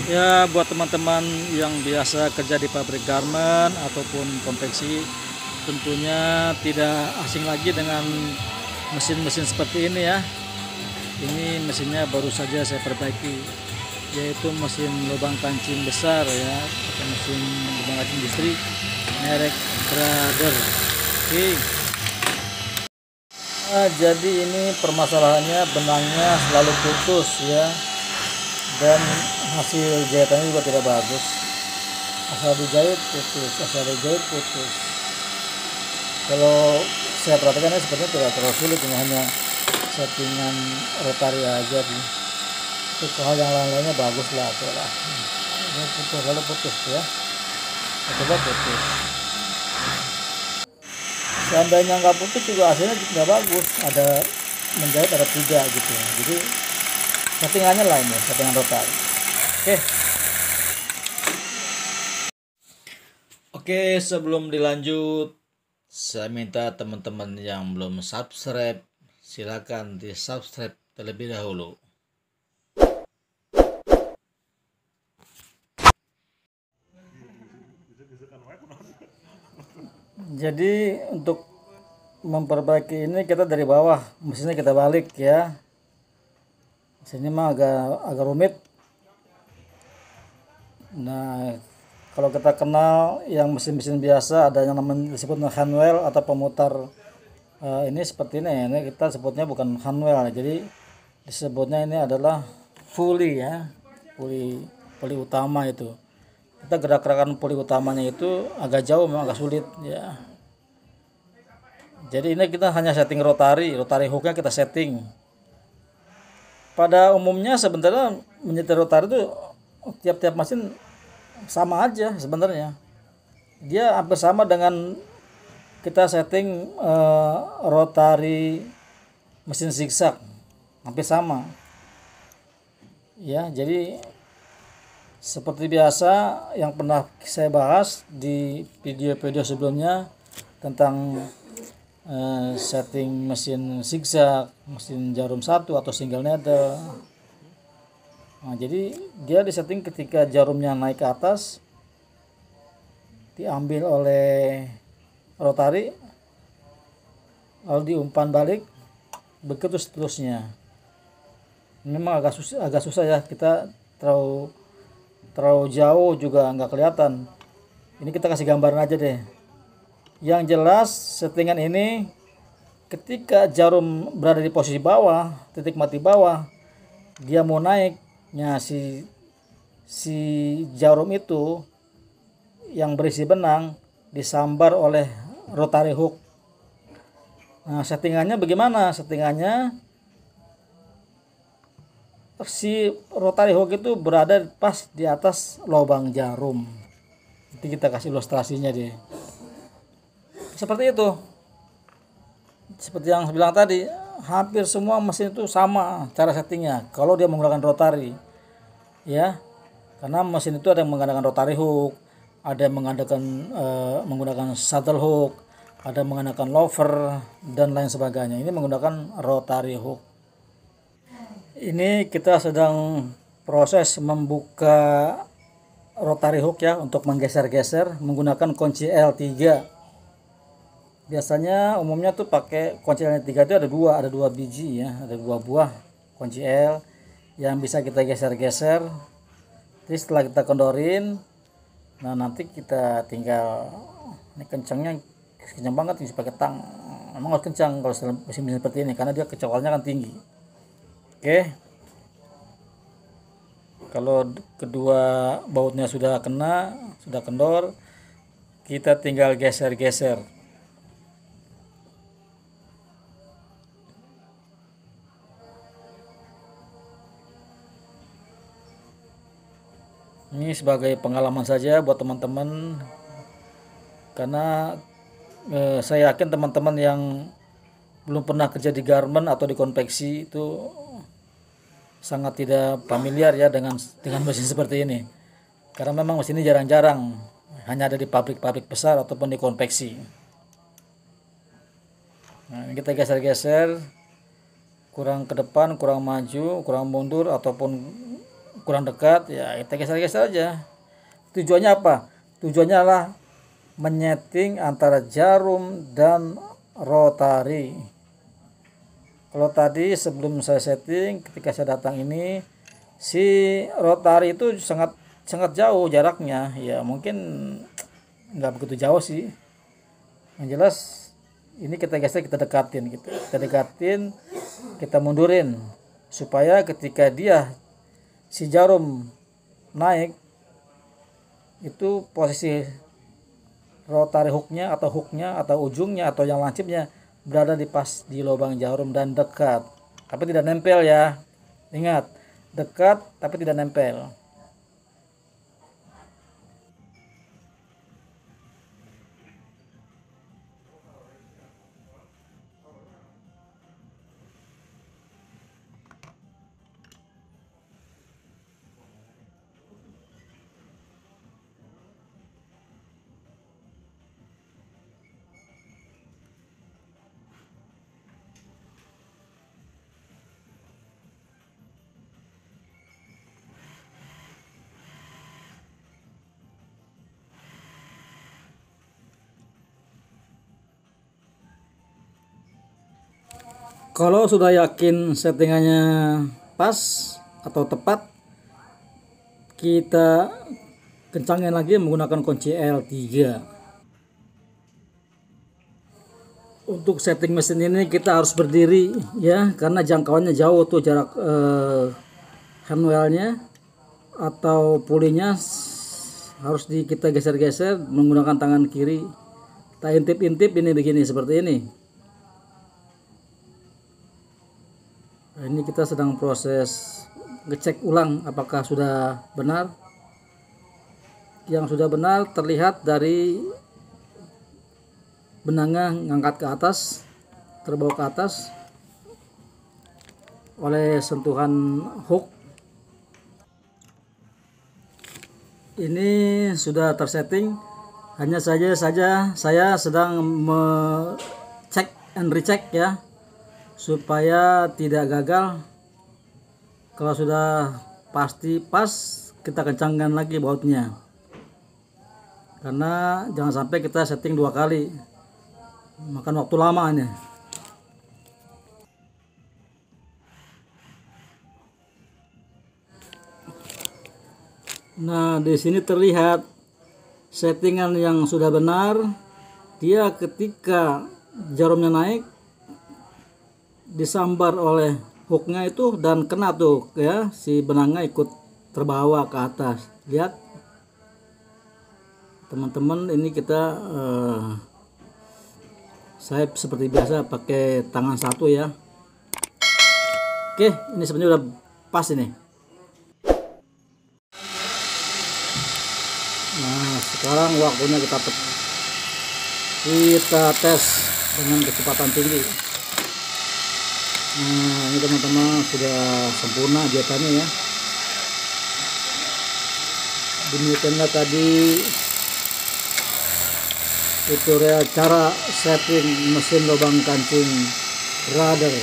Ya, buat teman-teman yang biasa kerja di pabrik garment ataupun konveksi, tentunya tidak asing lagi dengan mesin-mesin seperti ini ya. Ini mesinnya baru saja saya perbaiki, yaitu mesin lubang kancing besar ya, atau mesin lubang kancing industri merek Brother. Oke. Jadi ini permasalahannya benangnya selalu putus ya, dan hasil jahitannya juga tidak bagus. Asal dijahit putus, asal dijahit putus. Kalau saya perhatikan sebenarnya tidak terlalu sulit, ini hanya settingan rotari aja sih. Untuk hal yang lain-lainnya bagus lah, ini putus, lalu putus ya. Coba putus. Seandainya nggak putus juga hasilnya nggak bagus. Ada menjahit ada 3 gitu. Jadi settingannya lain ya, settingan rotari. Oke. Oke, sebelum dilanjut, saya minta teman-teman yang belum subscribe, silakan di subscribe terlebih dahulu. Jadi untuk memperbaiki ini kita dari bawah, mesinnya kita balik ya. Mesinnya mah agak rumit. Nah, kalau kita kenal yang mesin-mesin biasa ada yang namanya disebut handwheel atau pemutar ini seperti ini kita sebutnya bukan handwheel, jadi disebutnya ini adalah pulley ya, pulley utama. Itu kita gerak-gerakan pulley utamanya itu agak jauh, memang agak sulit ya. Jadi ini kita hanya setting rotari hooknya kita setting. Pada umumnya sebenarnya menyetir rotari itu tiap-tiap mesin sama aja sebenarnya. Dia hampir sama dengan kita setting rotari mesin zigzag, hampir sama. Ya, jadi seperti biasa yang pernah saya bahas di video-video sebelumnya tentang setting mesin zigzag, mesin jarum 1 atau single needle. Nah, jadi dia disetting ketika jarumnya naik ke atas, diambil oleh rotari, lalu diumpan balik, begitu seterusnya. Memang agak susah ya, kita terlalu jauh juga nggak kelihatan. Ini kita kasih gambaran aja deh. Yang jelas settingan ini ketika jarum berada di posisi bawah, titik mati bawah, dia mau naik. Nah, si jarum itu yang berisi benang disambar oleh rotary hook. Nah, settingannya bagaimana? Settingannya si rotary hook itu berada pas di atas lubang jarum. Nanti kita kasih ilustrasinya deh. Seperti itu. Seperti yang saya bilang tadi, hampir semua mesin itu sama cara settingnya kalau dia menggunakan rotary ya, karena mesin itu ada yang menggunakan rotary hook, ada yang menggunakan saddle hook, ada yang menggunakan lover dan lain sebagainya. Ini menggunakan rotary hook. Ini kita sedang proses membuka rotary hook ya, untuk menggeser-geser menggunakan kunci L3. Biasanya umumnya tuh pakai kunci L3 itu ada dua biji ya, ada 2 buah kunci L yang bisa kita geser-geser. Jadi setelah kita kendorin, nah nanti kita tinggal, ini kencang banget, bisa pakai tang. Memang harus kencang kalau mesin seperti ini karena dia kecepatan kan tinggi. Oke. Kalau kedua bautnya sudah kena, sudah kendor, kita tinggal geser-geser. Ini sebagai pengalaman saja buat teman-teman, karena saya yakin teman-teman yang belum pernah kerja di garment atau di konveksi itu sangat tidak familiar ya dengan mesin seperti ini, karena memang mesin ini jarang-jarang, hanya ada di pabrik-pabrik besar ataupun di konveksi. Nah, kita geser-geser, kurang ke depan, kurang maju, kurang mundur, ataupun kurang dekat, ya kita geser-geser aja. Tujuannya apa? Tujuannya adalah menyeting antara jarum dan rotari. Kalau tadi sebelum saya setting, ketika saya datang ini, si rotari itu sangat sangat jauh jaraknya. Ya mungkin nggak begitu jauh sih. Yang jelas ini kita geser, kita dekatin gitu. Kita dekatin, kita mundurin supaya ketika dia si jarum naik, itu posisi rotary hooknya atau ujungnya atau yang lancipnya berada di pas di lubang jarum dan dekat, tapi tidak nempel ya. Ingat, dekat tapi tidak nempel. Kalau sudah yakin settingannya pas atau tepat, kita kencangin lagi menggunakan kunci L3. Untuk setting mesin ini kita harus berdiri ya, karena jangkauannya jauh tuh jarak handwellnya atau pulinya harus kita geser-geser menggunakan tangan kiri. Kita intip-intip ini begini, seperti ini. Nah, ini kita sedang proses ngecek ulang apakah sudah benar. Yang sudah benar terlihat dari benangnya ngangkat ke atas, terbawa ke atas oleh sentuhan hook. Ini sudah tersetting, hanya saja saya sedang cek and recheck ya, supaya tidak gagal. Kalau sudah pasti pas, kita kencangkan lagi bautnya, karena jangan sampai kita setting 2 kali, makan waktu lama ini. Nah, di sini terlihat settingan yang sudah benar. Dia ketika jarumnya naik disambar oleh hooknya itu dan kena tuh ya, si benangnya ikut terbawa ke atas. Lihat teman-teman, ini kita saya seperti biasa pakai tangan satu ya. Oke, ini sebenarnya udah pas ini. Nah, sekarang waktunya kita tes dengan kecepatan tinggi. Nah, ini teman-teman sudah sempurna jahitannya ya. Demikianlah tadi tutorial cara setting mesin lubang kancing Brother.